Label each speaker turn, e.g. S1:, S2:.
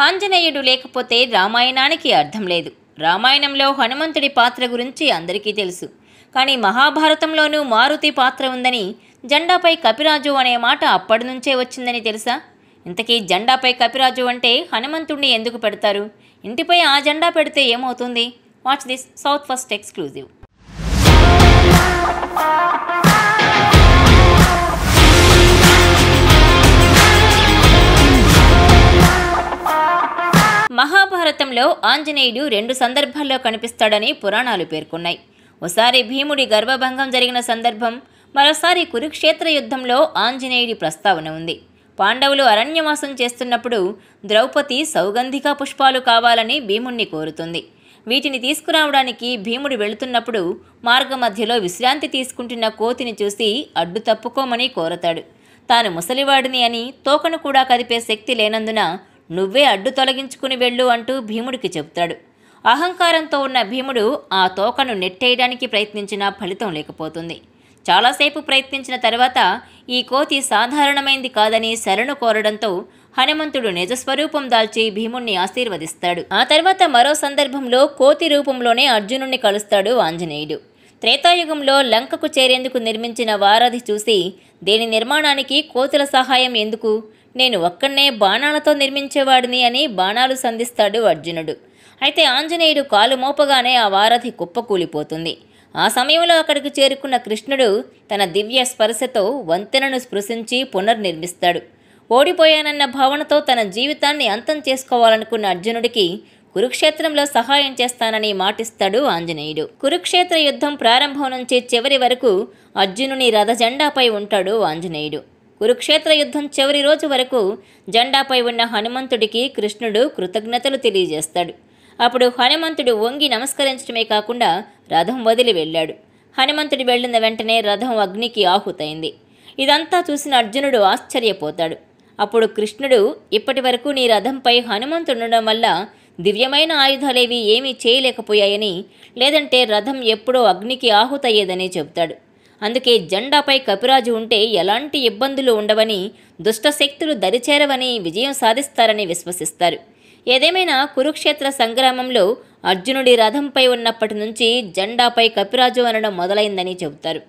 S1: ఆంజనేయుడు లేకపోతే రామాయణానికి అర్థం లేదు. రామాయణంలో హనుమంతుడి పాత్ర గురించి అందరికీ తెలుసు. కానీ మహాభారతంలోనూ మారుతి పాత్ర ఉందని, జెండాపై కపిరాజు అనే మాట అప్పటి నుంచే వచ్చిందని తెలుసా? ఇంతకీ జెండాపై కపిరాజు అంటే హనుమంతుడిని ఎందుకు పెడతారు? ఇంటిపై ఆ జెండా పెడితే ఏమవుతుంది? Watch this south first exclusive. మహాభారతంలో ఆంజనేయుడు 2 సందర్భాల్లో కనిపిస్తాడని పురాణాలు పేర్కొన్నాయి. ఒకసారి భీముడి గర్వభంగం జరిగిన సందర్భం, మరోసారి కురుక్షేత్ర యుద్ధంలో ఆంజనేయుడి ప్రస్తావన ఉంది. పాండవులు అరణ్యవాసం చేస్తున్నప్పుడు ద్రౌపది సౌగంధిక పుష్పాలు కావాలని భీముణ్ణి కోరుతుంది. వీటిని తీసుకురావడానికి భీముడు వెళుతున్నప్పుడు మార్గమధ్యలో విశ్రాంతి తీసుకుంటున్న కోతిని చూసి అడ్డు తప్పుకోమని కోరతాడు. తాను ముసలివాడిని అని, తోకను కూడా కదిపే శక్తి లేనందున నువ్వే అడ్డు తొలగించుకుని వెళ్ళు అంటూ భీముడికి చెబుతాడు. అహంకారంతో ఉన్న భీముడు ఆ తోకను నెట్టేయడానికి ప్రయత్నించినా ఫలితం లేకపోతుంది. చాలాసేపు ప్రయత్నించిన తర్వాత ఈ కోతి సాధారణమైంది కాదని శరణు కోరడంతో హనుమంతుడు నిజస్వరూపం దాల్చి భీముణ్ణి ఆశీర్వదిస్తాడు. ఆ తర్వాత మరో సందర్భంలో కోతి రూపంలోనే అర్జునుణ్ణి కలుస్తాడు ఆంజనేయుడు. త్రేతాయుగంలో లంకకు చేరేందుకు నిర్మించిన వారధి చూసి, దీని నిర్మాణానికి కోతుల సహాయం ఎందుకు, నేను ఒక్కనే బాణాలతో నిర్మించేవాడిని అని బాణాలు సంధిస్తాడు అర్జునుడు. అయితే ఆంజనేయుడు కాలు మోపగానే ఆ వారధి కుప్పకూలిపోతుంది. ఆ సమయంలో అక్కడికి చేరుకున్న కృష్ణుడు తన దివ్య స్పర్శతో వంతెనను స్పృశించి పునర్నిర్మిస్తాడు. ఓడిపోయానన్న భావనతో తన జీవితాన్ని అంతం చేసుకోవాలనుకున్న అర్జునుడికి కురుక్షేత్రంలో సహాయం చేస్తానని మాటిస్తాడు ఆంజనేయుడు. కురుక్షేత్ర యుద్ధం ప్రారంభం నుంచి చివరి వరకు అర్జునుని రథజెండాపై ఉంటాడు ఆంజనేయుడు. కురుక్షేత్ర యుద్ధం చివరి రోజు వరకు జెండాపై ఉన్న హనుమంతుడికి కృష్ణుడు కృతజ్ఞతలు తెలియజేస్తాడు. అప్పుడు హనుమంతుడు వంగి నమస్కరించడమే కాకుండా రథం వదిలి వెళ్ళాడు. హనుమంతుడు వెళ్ళిన వెంటనే రథం అగ్నికి ఆహుతైంది. ఇదంతా చూసిన అర్జునుడు ఆశ్చర్యపోతాడు. అప్పుడు కృష్ణుడు, ఇప్పటి వరకు నీ రథంపై హనుమంతుడుండడం వల్ల దివ్యమైన ఆయుధాలేవి ఏమీ చేయలేకపోయాయని, లేదంటే రథం ఎప్పుడో అగ్నికి ఆహుతయ్యేదని చెబుతాడు. అందుకే జెండాపై కపిరాజు ఉంటే ఎలాంటి ఇబ్బందులు ఉండవని, దుష్టశక్తులు దరిచేరవని, విజయం సాధిస్తారని విశ్వసిస్తారు. ఏదేమైనా కురుక్షేత్ర సంగ్రామంలో అర్జునుడి రథంపై ఉన్నప్పటి నుంచి జెండాపై కపిరాజు అనడం మొదలైందని చెబుతారు.